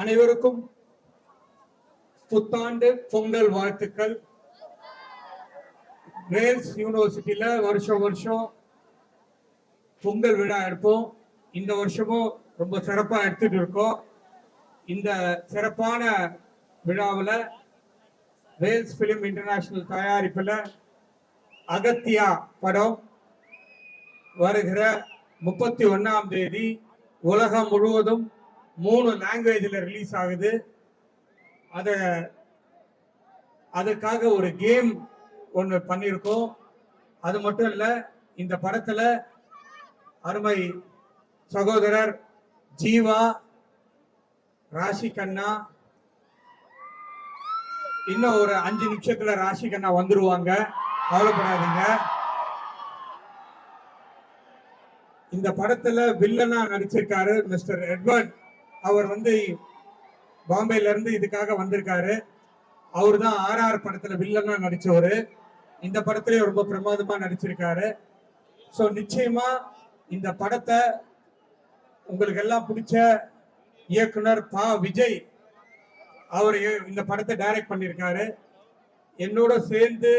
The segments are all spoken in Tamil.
அனைவருக்கும் புத்தாண்டு பொங்கல் வாழ்த்துக்கள். வேல்ஸ் யூனிவர்சிட்டியில வருஷம் வருஷம் பொங்கல் விழா எடுப்போம். இந்த வருஷமும் ரொம்ப சிறப்பா எடுத்துட்டு இருக்கோம். இந்த சிறப்பான விழாவில் வேல்ஸ் பிலிம் இன்டர்நேஷனல் தயாரிப்பில் அகத்தியா படம் வருகிற 31ஆம் தேதி உலகம் முழுவதும் 3 லாங்குவேஜில் ரிலீஸ் ஆகுது. அதுக்காக ஒரு கேம் ஒன்று பண்ணியிருக்கோம். அது மட்டும் இல்லை, இந்த படத்தில் அருமை சகோதரர் ஜீவா, ராஷி கண்ணா, இன்னும் ஒரு 5 நிமிஷத்துல ராஷி கண்ணா வந்துருவாங்க, கவலைப்படாதீங்க. இந்த படத்துல வில்லனா நடிச்சிருக்காரு மிஸ்டர் எட்வர்ட். அவர் பாம்பேல இருந்து இதுக்காக வந்திருக்காரு. அவரு தான் RR படத்துல வில்லனா நடிச்சவரு. இந்த படத்திலேயே ரொம்ப பிரமாதமா நடிச்சிருக்காரு. ஸோ நிச்சயமா இந்த படத்தை உங்களுக்கு எல்லாம் பிடிச்ச இயக்குனர் பா விஜய் அவர் இந்த படத்தை டைரக்ட் பண்ணியிருக்காரு. என்னோட சேர்ந்து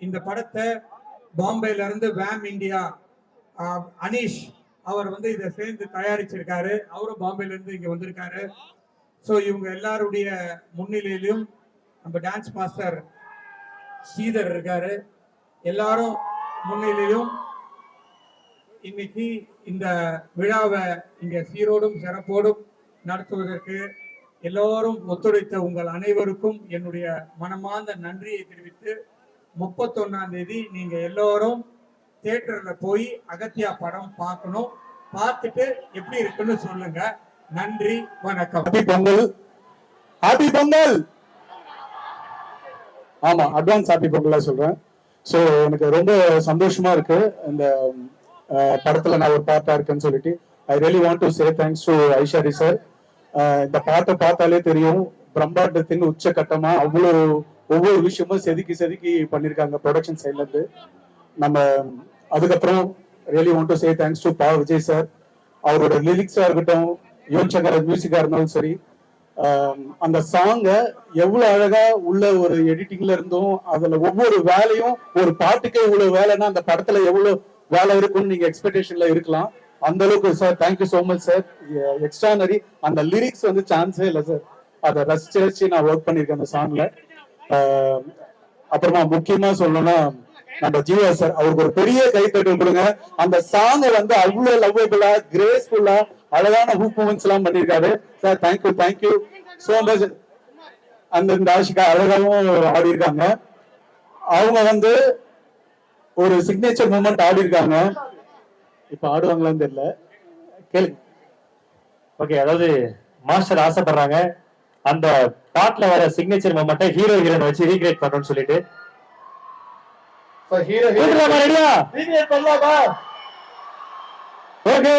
இந்த படத்தை பாம்பேல இருந்து வேம் இந்தியா அனீஷ் அவர் இதை சேர்ந்து தயாரிச்சிருக்காரு. அவரும் பாம்பேல இருந்து இங்க வந்திருக்காரு. ஸோ இவங்க எல்லாருடைய முன்னிலையிலும் நம்ம டான்ஸ் மாஸ்டர் ஸ்ரீதர் இருக்காரு. எல்லாரும் முன்னிலையும் இன்னைக்கு இந்த விழாவை இங்க சீரோடும் சிறப்போடும் நடத்துவதற்கு எல்லோரும் ஒத்துழைத்த உங்கள் அனைவருக்கும் என்னுடைய மனமார்ந்த நன்றியை தெரிவித்து 31ஆம் தேதி நீங்க எல்லோரும் தியேட்டர்ல போய் அகத்தியா படம் பார்க்கணும். பார்த்துட்டு எப்படி இருக்குன்னு சொல்லுங்க. நன்றி, வணக்கம். ஹாப்பி பொங்கல். ஹாப்பி பொங்கல். ஆமா, அட்வான்ஸ் ஹாப்பி பொங்கலா சொல்றேன். ஸோ எனக்கு ரொம்ப சந்தோஷமா இருக்கு இந்த படத்துல நான் ஒரு பார்ட்டா இருக்கேன்னு சொல்லிட்டு. I really want to say thanks to Ishari sir. இந்த பாட்டை பார்த்தாலே தெரியும், பிரம்மாண்டத்தின் உச்சகட்டமா அவ்வளோ ஒவ்வொரு விஷயமும் செதுக்கி பண்ணிருக்காங்க ப்ரொடக்ஷன் சைட்ல இருந்து. நம்ம அதுக்கப்புறம் really want to say thanks to பா விஜய் சார். அவரோட லிரிக்ஸா இருக்கட்டும், யுவன் சங்கர் மியூசிக்கா இருந்தாலும் சரி, அந்த சாங்க எவ்வளவு அழகா உள்ள ஒரு எடிட்டிங்ல இருந்தும் அதுல ஒவ்வொரு வேலையும், ஒரு பாட்டுக்கே இவ்வளவு வேலைன்னா அந்த படத்துல எவ்வளவு வேலை இருக்கும்னு நீங்க எக்ஸ்பெக்டேஷன்ல இருக்கலாம். அந்த அளவுக்கு sir, thank you so much sir. Extraordinary. அந்த லிரிக்ஸ் சான்ஸே இல்லை சார். அதை ரசிச்சு நான் ஒர்க் பண்ணிருக்கேன் அந்த சாங்ல. அப்புறமா முக்கியமா சொல்லணும்னா நம்ம ஜீவா சார், அவருக்கு ஒரு பெரிய கைத்தட்டு கொடுங்க. அந்த சாங் அவ்வளவு லவ்வபிளா, கிரேஸ்ஃபுல்லா, அழகான ஹூப் மூமெண்ட்ஸ் எல்லாம் பண்ணிருக்காரு சார். Thank you so much. அந்த ஆஷிகா அழகாவும் ஆடி இருக்காங்க. அவங்க ஒரு சிக்னேச்சர் மூமெண்ட் ஆடி இருக்காங்க. இப்ப ஆடுவாங்களான்னு தெரியல, கேளுங்க. ஓகே, அதாவது மாஸ்டர் ஆசைப்படுறாங்க அந்த பாட்டுல வர சிக்னேச்சர் மூமெண்ட்டை ஹீரோ ஹீரோயின் வச்சு ரீக்ரியேட் பண்ணணும்னு சொல்லிட்டு. ஓகே,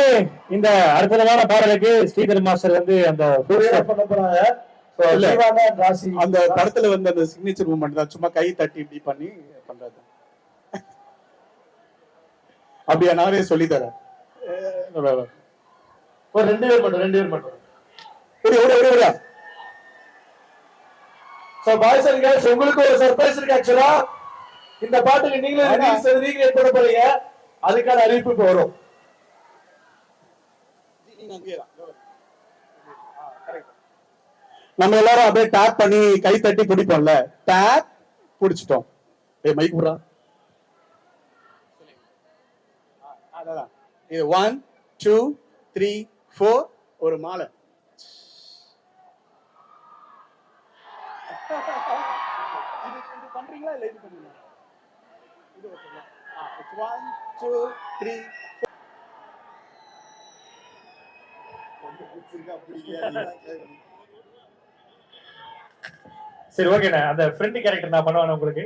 இந்த அற்புதமான பாடலுக்கு ஸ்ரீதர் மாஸ்டர் அந்த பண்ண போறாங்க. அந்த படத்துல அந்த சிக்னேச்சர் மூமெண்ட் தான், சும்மா கை தட்டி இப்படி பண்ணி பண்றது. அப்படியா? நானே சொல்லி தரேன். ஒரு 2 பேர் மட்டும். பாய்ஸ் அண்ட் கேர்ள்ஸ், உங்களுக்கு ஒரு சர்ப்ரைஸ் இருக்கு. ஆக்சுவலா இந்த பாட்டுக்கு நீங்களே ரீக்ரியேட் பண்ண போறீங்க. அதுக்கான அறிவிப்பு இப்போ வரும். நம்ம எல்லாரும் அப்படியே டேப் பண்ணி கை தட்டி பிடிப்போம்ல, டேப் பிடிச்சிட்டோம். மைக் புறா. இது 1 2 3 4 ஒரு மாலை. இது பண்றீங்களா இல்ல இது பண்ணுங்க? இது ஓகேங்களா? 1 2 3 சரி, ஓகேண்ணா. அந்த ஃப்ரெண்ட் கேரக்டர் நான் பண்ணுவேன் உங்களுக்கு.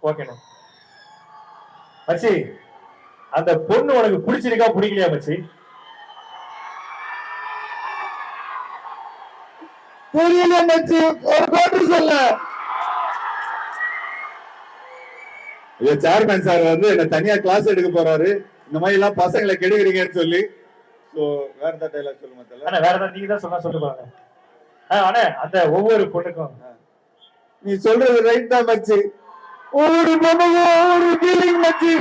ஓகேண்ணா. மச்சி, அந்த பொண்ணு உனக்கு பிடிச்சிருக்கா பிடிக்கலையா மச்சி? புரியல மச்சி, ஒரு பாட்டு சொல்ல. சேர்மேன் சார் என்ன தனியா கிளாஸ் எடுக்க போறாரு, இந்த மாதிரி எல்லாம் பசங்களை கெடுக்கிறீங்கன்னு சொல்லி. வேற ஏதாவது டைலாக் சொல்லுங்க. வேற ஏதாவது நீங்க தான் சொன்னா சொல்லு பாருங்க. அண்ணே அந்த ஒவ்வொரு பொண்ணுக்கும் நீ சொல்றது ரைட் தான் மச்சி. ஒவ்வொரு பொண்ணுக்கும் ஒவ்வொரு ஃபீலிங் மச்சி.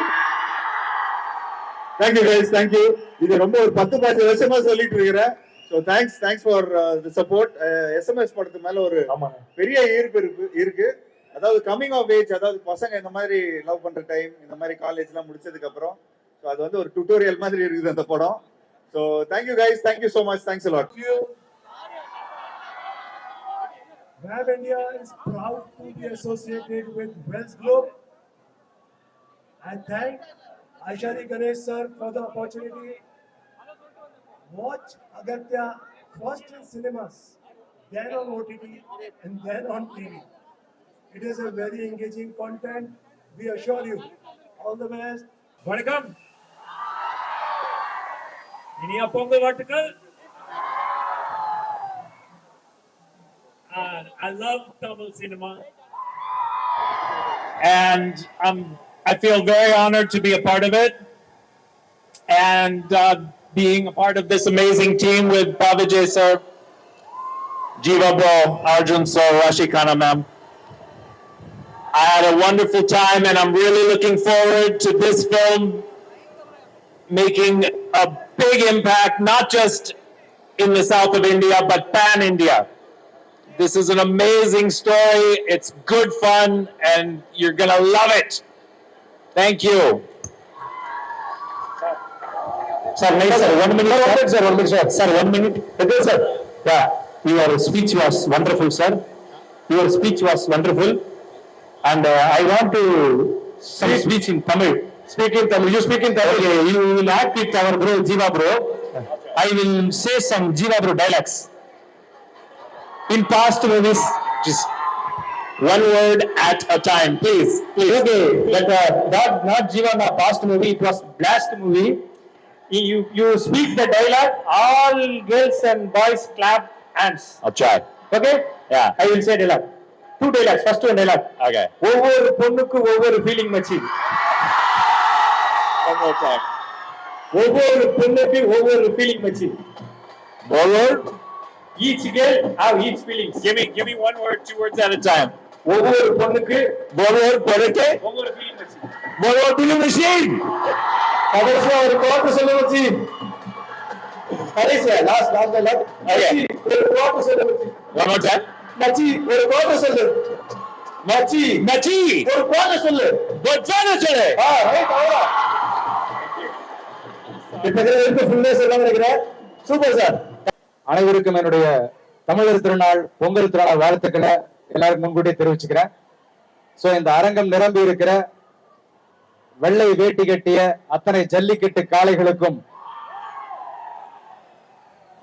Thank you guys, thank you. இது ரொம்ப ஒரு 10-15 வருஷமா சொல்லிட்டு இருக்கிறேன். So thanks for the support. SMS படத்து மேல ஒரு பெரிய ஈர்ப்பு இருக்கு. அதாவது கமிங் ஆஃப் ஏஜ், அதாவது பசங்க இந்த மாதிரி லவ் பண்ற டைம், இந்த மாதிரி காலேஜ்லாம் முடிச்சதுக்கு அப்புறம் ஸோ அது வந்து ஒரு டுட்டோரியல் மாதிரி இருக்குது அந்த படம். So thank you guys, thank you so much, thanks a lot. Web India is proud to be associated with Wells Globe. I thank Aishari Ganesh sir for the opportunity. Watch Agatya first in cinemas, then on OTT, and then on TV. It is a very engaging content. We assure you, all the best. வணக்கம். இனிய பொங்கல் வாழ்த்துக்கள். I love Tamil cinema, and I feel very honored to be a part of it, and being a part of this amazing team with Bhavijay sir, Jiva bro, Arjun sir, Rashi Khanna ma'am. I had a wonderful time, and I'm really looking forward to this film making a big impact, not just in the south of India, but pan-India. This is an amazing story. It's good fun, and you're gonna love it. Thank you. Sir, nice sir. 1 minute, sir. 1 minute, sir. Sir, 1 minute. Okay, sir. Yeah, your speech was wonderful, sir. Your speech was wonderful, and I want to some speech in Tamil. Speak in Tamil. You speak in Tamil. Okay, you will act with our bro Jiva bro. I will say some Jiva bro dialogues. In past movies, just one word at a time, please. Okay, not Jiva, not past movie. It was Blast movie. You speak the dialogue. All girls and boys clap hands. Acha. Okay? Yeah. I will say dialogue. 2 dialogues. First one dialogue. Okay. ஒவ்வொரு பொண்ணுக்கு ஒவ்வொரு ஃபீலிங் மச்சி. One more time. ஒவ்வொரு பொண்ணுக்கு ஒவ்வொரு ஃபீலிங் மச்சி. One word. Each girl have each feelings. Give me one word, 2 words at a time. ஒவ்வொரு பொண்ணுக்கு One word, பொறுக்கே. ஒவ்வொரு ஃபீலிங் மச்சி. One word, feeling machine. கடைசியா ஒரு கோட்டு சொல்லு மச்சி. கடைசியா லாஸ்ட் dialogue. மச்சி ஒரு கோட்டு சொல்லு மச்சி. One more time. மச்சி ஒரு கோட்டு சொல்லு. மச்சி Machi. ஒரு கோட்டு சொல்லு. Bojana chale. ரைட் அவ்வளோ. இப்ப இருக்க ஃபுல்னஸ் எல்லாம் நினைக்கிறேன். Super sir. அனைவருக்கும் என்னுடைய தமிழர் திருநாள் பொங்கல் திருநாள் வாழ்த்துக்களை எல்லாருக்கும் முன்கூட்டியே தெரிவிச்சுக்கிறேன். சோ இந்த அரங்கம் நிரம்பி இருக்கிற வெள்ளை வேட்டி கட்டிய அத்தனை ஜல்லிக்கட்டு காளைகளுக்கும்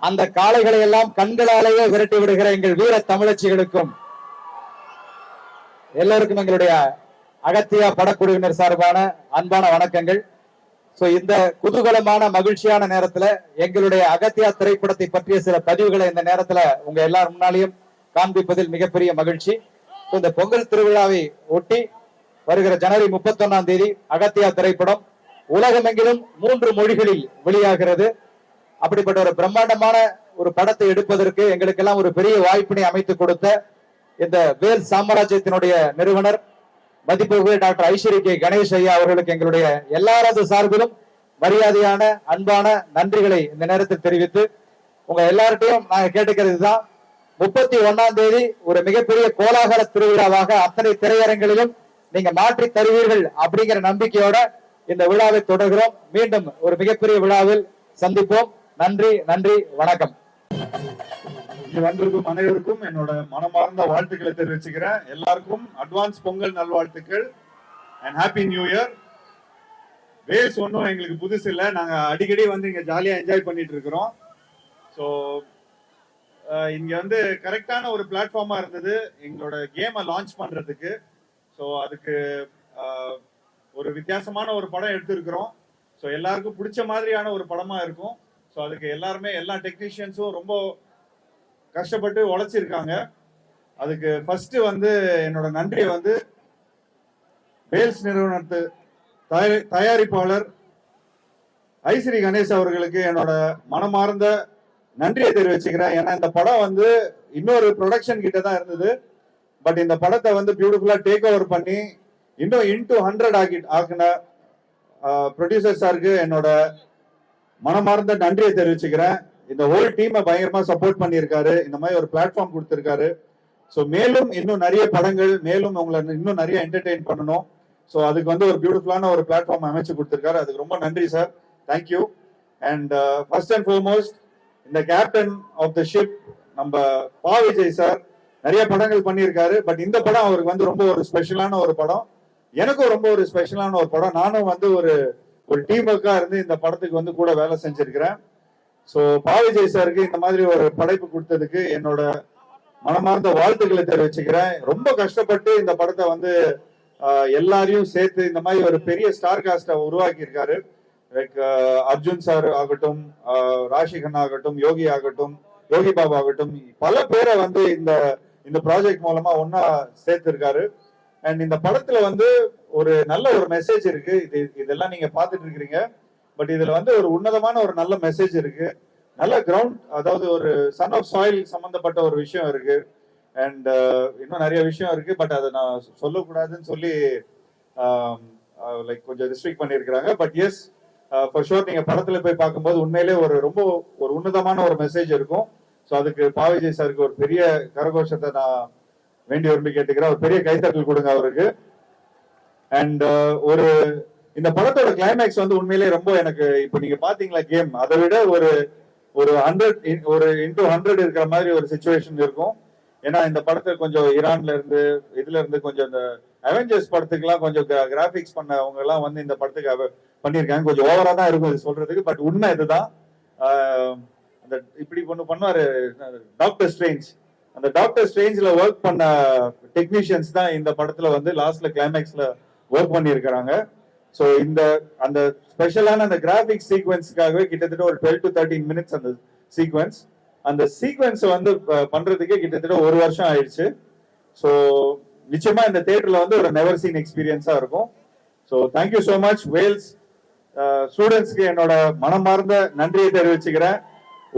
அந்த காளைகளை எல்லாம் கண்களாலேயே விரட்டி விடுகிற எங்கள் வீர தமிழச்சிகளுக்கும் எல்லாருக்கும் எங்களுடைய அகத்தியா படக்குழுவினர் சார்பான அன்பான வணக்கங்கள். சோ இந்த குதூகலமான மகிழ்ச்சியான நேரத்துல எங்களுடைய அகத்தியா திரைப்படத்தை பற்றிய சில பதிவுகளை இந்த நேரத்துல உங்க எல்லார் முன்னாலையும் காண்பிப்பதில் மிகப்பெரிய மகிழ்ச்சி. இந்த பொங்கல் திருவிழாவை ஒட்டி வருகிற ஜனவரி 31ஆம் தேதி அகத்தியா திரைப்படம் உலகமெங்கிலும் 3 மொழிகளில் வெளியாகிறது. அப்படிப்பட்ட ஒரு பிரம்மாண்டமான ஒரு படத்தை எடுப்பதற்கு எங்களுக்கெல்லாம் ஒரு பெரிய வாய்ப்பினை அமைத்து கொடுத்த இந்த வேல் சாம்ராஜ்யத்தினுடைய நிறுவனர் மதிப்புக்குரிய டாக்டர் ஐஸ்வரி கே கணேஷ் ஐயா அவர்களுக்கு எங்களுடைய எல்லாரது சார்பிலும் மரியாதையான அன்பான நன்றிகளை இந்த நேரத்தில் தெரிவித்து உங்க எல்லார்ட்டையும் நாங்க கேட்டுக்கிறது தான் 31ஆம் தேதி ஒரு மிகப்பெரிய கோலாகல திருவிழாவாக அத்தனை திரையரங்களிலும் நீங்க மாற்றி தருவீர்கள் அப்படிங்கிற நம்பிக்கையோட இந்த விழாவை தொடர்கிறோம். மீண்டும் ஒரு மிகப்பெரிய விழாவில் சந்திப்போம். நன்றி, நன்றி, வணக்கம். வந்திருக்கும் அனைவருக்கும் என்னோட மனமார்ந்த வாழ்த்துக்களை தெரிவிச்சுக்கிறேன். எல்லாருக்கும் அட்வான்ஸ் பொங்கல் நல்வாழ்த்துக்கள் and happy new year. Vels ஒன்றும் எங்களுக்கு புதுசு இல்லை, நாங்க அடிக்கடி வந்து இங்க ஜாலியா என்ஜாய் பண்ணிட்டு இருக்கிறோம். ஸோ இங்க வந்து கரெக்டான ஒரு பிளாட்ஃபார்மா இருந்தது எங்களோட கேமை லான்ச் பண்றதுக்கு. ஸோ அதுக்கு ஒரு வித்தியாசமான ஒரு படம் எடுத்திருக்கிறோம். ஸோ எல்லாருக்கும் பிடிச்ச மாதிரியான ஒரு படமா இருக்கும். ஸோ அதுக்கு எல்லாருமே எல்லா டெக்னீஷியன்ஸும் ரொம்ப கஷ்டப்பட்டு உழைச்சிருக்காங்க. அதுக்கு ஃபர்ஸ்ட் வந்து என்னோட நன்றியை வந்து வேல்ஸ் நிறுவனத்து தயாரிப்பாளர் ஐஸ்வரி கணேஷ் அவர்களுக்கு என்னோட மனமார்ந்த நன்றியை தெரிவிச்சுக்கிறேன். ஏன்னா இந்த படம் வந்து இன்னொரு ப்ரொடக்ஷன் கிட்ட தான் இருந்தது. பட் இந்த படத்தை வந்து பியூட்டிஃபுல்லா டேக் ஓவர் பண்ணி இன்னும் இன்டூ 100 ஆக்கின ப்ரொடியூசர் சாருக்கு என்னோட மனமார்ந்த நன்றியை தெரிவிச்சுக்கிறேன். இந்த ஹோல் டீமை பயங்கரமா சப்போர்ட் பண்ணியிருக்காரு, இந்த மாதிரி ஒரு பிளாட்ஃபார்ம் கொடுத்திருக்காரு. ஸோ மேலும் இன்னும் நிறைய படங்கள், மேலும் உங்களை இன்னும் நிறைய என்டர்டெயின் பண்ணணும். ஸோ அதுக்கு வந்து ஒரு பியூட்டிஃபுல்லான ஒரு பிளாட்ஃபார்ம் அமைச்சு கொடுத்திருக்காரு. அதுக்கு ரொம்ப நன்றி sir, thank you. And first and foremost இந்த கேப்டன் ஆஃப் த ஷிப் நம்ம பா விஜய் சார் நிறைய படங்கள் பண்ணியிருக்காரு. பட் இந்த படம் அவருக்கு வந்து ரொம்ப ஒரு ஸ்பெஷலான ஒரு படம், எனக்கும் ரொம்ப ஒரு ஸ்பெஷலான ஒரு படம். நானும் வந்து ஒரு டீம் ஒர்க்கா இருந்து இந்த படத்துக்கு வந்து கூட வேலை செஞ்சிருக்கிறேன். ஸோ பா விஜய் சாருக்கு இந்த மாதிரி ஒரு படைப்பு கொடுத்ததுக்கு என்னோட மனமார்ந்த வாழ்த்துக்களை தெரிவிச்சுக்கிறேன். ரொம்ப கஷ்டப்பட்டு இந்த படத்தை வந்து எல்லாரையும் சேர்த்து இந்த மாதிரி ஒரு பெரிய ஸ்டார் காஸ்டை உருவாக்கி இருக்காரு. லைக் அர்ஜுன் சார் ஆகட்டும், ராஷி கண்ணா ஆகட்டும், யோகி ஆகட்டும், யோகி பாபு ஆகட்டும், பல பேரை வந்து இந்த ப்ராஜெக்ட் மூலமா ஒன்னா சேர்த்து இருக்காரு. அண்ட் இந்த படத்துல வந்து ஒரு நல்ல ஒரு மெசேஜ் இருக்கு. இதெல்லாம் நீங்க பாத்துட்டு இருக்கிறீங்க. பட் இதுல வந்து ஒரு உன்னதமான ஒரு நல்ல மெசேஜ் இருக்கு. நல்ல கிரவுண்ட், அதாவது ஒரு சன் ஆஃப் சாயில் சம்பந்தப்பட்ட ஒரு விஷயம் இருக்கு. அண்ட் இன்னும் நிறைய விஷயம் இருக்கு. பட் அதை நான் சொல்லக்கூடாதுன்னு சொல்லி லைக் கொஞ்சம் ரெஸ்ட்ரிக்ட் பண்ணியிருக்கிறாங்க. பட் எஸ், ஃபார் ஷோர் நீங்க படத்துல போய் பார்க்கும்போது உண்மையிலே ரொம்ப ஒரு உன்னதமான ஒரு மெசேஜ் இருக்கும். ஸோ அதுக்கு பா விஜய் சாருக்கு ஒரு பெரிய கரகோஷத்தை நான் வேண்டி விரும்பி கேட்டுக்கிறேன். ஒரு பெரிய கைத்தட்டல் கொடுங்க அவருக்கு. அண்ட் இந்த படத்தோட கிளைமேக்ஸ் வந்து உண்மையிலேயே ரொம்ப எனக்கு, இப்போ நீங்க பாத்தீங்களா கேம், அதை விட ஒரு 100 இருக்கிற மாதிரி ஒரு சிச்சுவேஷன் இருக்கும். ஏன்னா இந்த படத்தை கொஞ்சம் ஈரான்ல இருந்து இதுல இருந்து கொஞ்சம் இந்த அவெஞ்சர்ஸ் படத்துக்குலாம் கொஞ்சம் கிராபிக்ஸ் பண்ணவங்க எல்லாம் வந்து இந்த படத்துக்கு பண்ணியிருக்காங்க. கொஞ்சம் ஓவரா தான் இருக்கும் இது சொல்றதுக்கு. பட் உண்மை இதுதான். அந்த இப்படி ஒண்ணு பண்ணுவாரு டாக்டர் ஸ்ட்ரேஞ்ச், அந்த டாக்டர் ஸ்ட்ரேஞ்ச்ல ஒர்க் பண்ண டெக்னீஷியன்ஸ் தான் இந்த படத்துல வந்து லாஸ்ட்ல கிளைமேக்ஸ்ல ஒர்க் பண்ணியிருக்கிறாங்க. ஸோ அந்த ஸ்பெஷலான அந்த கிராபிக்ஸ் சீக்வன்ஸுக்காகவே கிட்டத்தட்ட ஒரு 12 to 13 மினிட்ஸ் அந்த சீக்வன்ஸ் வந்து பண்றதுக்கே கிட்டத்தட்ட 1 வருஷம் ஆயிடுச்சு. ஸோ நிச்சயமா இந்த தியேட்டர்ல வந்து ஒரு நெவர் சீன் எக்ஸ்பீரியன்ஸா இருக்கும். So thank you so much Vels ஸ்டூடெண்ட்ஸ்க்கு என்னோட மனமார்ந்த நன்றியை தெரிவிச்சுக்கிறேன்.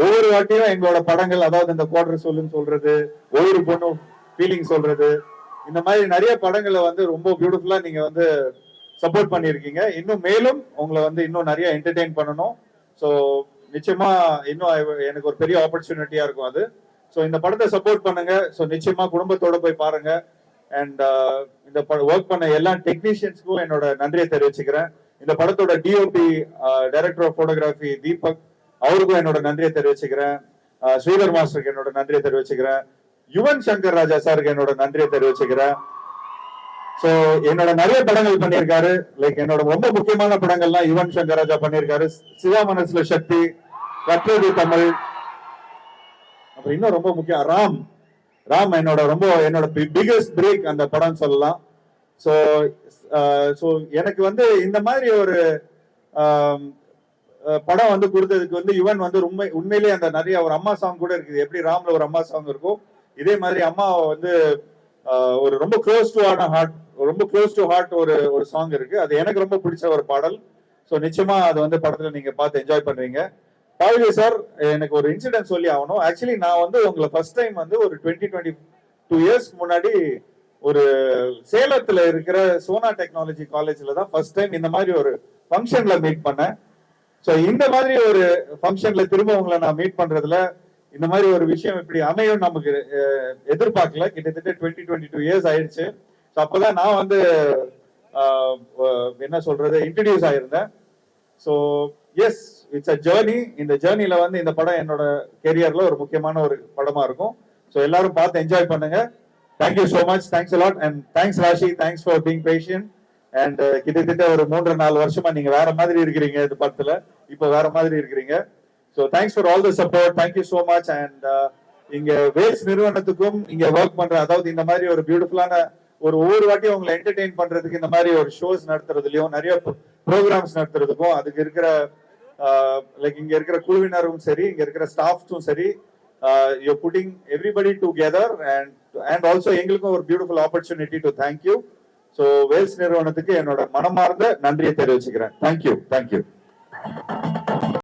ஒவ்வொரு வாட்டியும் எங்களோட படங்கள், அதாவது இந்த குவார்டர் சொல்றது, ஒவ்வொரு பொண்ணும் ஃபீலிங் சொல்றது, இந்த மாதிரி நிறைய படங்களை வந்து ரொம்ப பியூட்டிஃபுல்லா நீங்க வந்து சப்போர்ட் பண்ணியிருக்கீங்க. இன்னும் மேலும் உங்களை வந்து இன்னும் நிறைய என்டர்டெயின் பண்ணணும். ஸோ நிச்சயமா இன்னும் எனக்கு ஒரு பெரிய ஆப்பர்ச்சுனிட்டியா இருக்கும் அது. ஸோ இந்த படத்தை சப்போர்ட் பண்ணுங்க. ஸோ நிச்சயமா குடும்பத்தோட போய் பாருங்க. அண்ட் இந்த ஒர்க் பண்ண எல்லா டெக்னீஷியன்ஸ்க்கும் என்னோட நன்றியை தெரிவிச்சுக்கிறேன். இந்த படத்தோட DOP director of photography Deepak, அவருக்கும் என்னோட நன்றியை தெரிவிச்சுக்கிறேன். ஸ்ரீதர் மாஸ்டருக்கு என்னோட நன்றியை தெரிவிச்சுக்கிறேன். யுவன் சங்கர் ராஜா சாருக்கு என்னோட நன்றியை தெரிவிச்சுக்கிறேன். சோ என்னோட நிறைய படங்கள் பண்ணியிருக்காரு. லைக் என்னோட ரொம்ப முக்கியமான படங்கள்லாம் யுவன் சங்கர் ராஜா பண்ணியிருக்காரு. சிவா மனசுல சக்தி, கற்றது தமிழ், அப்புறம் இன்னும் ரொம்ப முக்கியம் ராம் என்னோட பிகெஸ்ட் பிரேக் அந்த படம் சொல்லலாம். சோ எனக்கு வந்து இந்த மாதிரி ஒரு படம் வந்து கொடுத்ததுக்கு வந்து யுவன் வந்து உண்மையிலேயே அந்த நிறைய ஒரு அம்மா சாங் கூட இருக்குது. எப்படி ராம்ல ஒரு அம்மா சாங் இருக்கும், இதே மாதிரி அம்மா வந்து ஒரு ரொம்ப க்ளோஸ் டு ஹார்ட் ஒரு சாங் இருக்கு. அது எனக்கு ரொம்ப பிடிச்ச ஒரு பாடல். ஸோ நிச்சயமா அது வந்து படத்துல நீங்க பார்த்து என்ஜாய் பண்றீங்க. பாவிஜய் சார், எனக்கு ஒரு இன்சிடென்ட் சொல்லி ஆகணும். ஆக்சுவலி நான் வந்து உங்களை ஃபர்ஸ்ட் டைம் வந்து ஒரு 22 இயர்ஸ் முன்னாடி ஒரு சேலத்துல இருக்கிற சோனா டெக்னாலஜி காலேஜ்ல தான் ஃபர்ஸ்ட் டைம் இந்த மாதிரி ஒரு ஃபங்க்ஷன்ல மீட் பண்ணேன். ஸோ இந்த மாதிரி ஒரு ஃபங்க்ஷன்ல திரும்ப உங்களை நான் மீட் பண்றதுல இந்த மாதிரி ஒரு விஷயம் இப்படி அமையும் நமக்கு எதிர்பார்க்கல. கிட்டத்தட்ட 22 இயர்ஸ் ஆயிடுச்சு. ஸோ அப்பதான் நான் வந்து என்ன சொல்றது இன்ட்ரடியூஸ் ஆயிருந்தேன். So yes, it's a journey. இந்த ஜேர்னில வந்து இந்த படம் என்னோட கெரியர்ல ஒரு முக்கியமான ஒரு படமா இருக்கும். ஸோ எல்லாரும் பார்த்து என்ஜாய் பண்ணுங்க. Thank you so much, thanks a lot. And thanks Raashi, thanks for being patient. And கிட்டத்தட்ட ஒரு 3-4 வருஷமா நீங்க வேற மாதிரி இருக்கிறீங்க இந்த படத்துல, இப்போ வேற மாதிரி இருக்கிறீங்க. So thanks for all the support, thank you so much. And இங்க வேல்ஸ் நிறுவனத்துக்கும் இங்க ஒர்க் பண்ற, அதாவது இந்த மாதிரி ஒரு பியூட்டிஃபுல்லான ஒவ்வொரு வாட்டியும் உங்களை என்டர்டெயின் பண்றதுக்கு இந்த மாதிரி ஒரு ஷோஸ் நடத்துறதுலயும் நிறைய ப்ரோக்ராம்ஸ் நடத்துறதுக்கும் அதுக்கு இருக்கிற லைக் இங்க இருக்கிற குழுவினரும் சரி, இங்க இருக்கிற ஸ்டாஃப்ஸும் சரி, you putting everybody together. And also எங்களுக்கும் ஒரு beautiful opportunity to thank you. So Vels நிறுவனத்துக்கு என்னோட மனமார்ந்த நன்றியை தெரிவிச்சுக்கிறேன். தேங்க்யூ.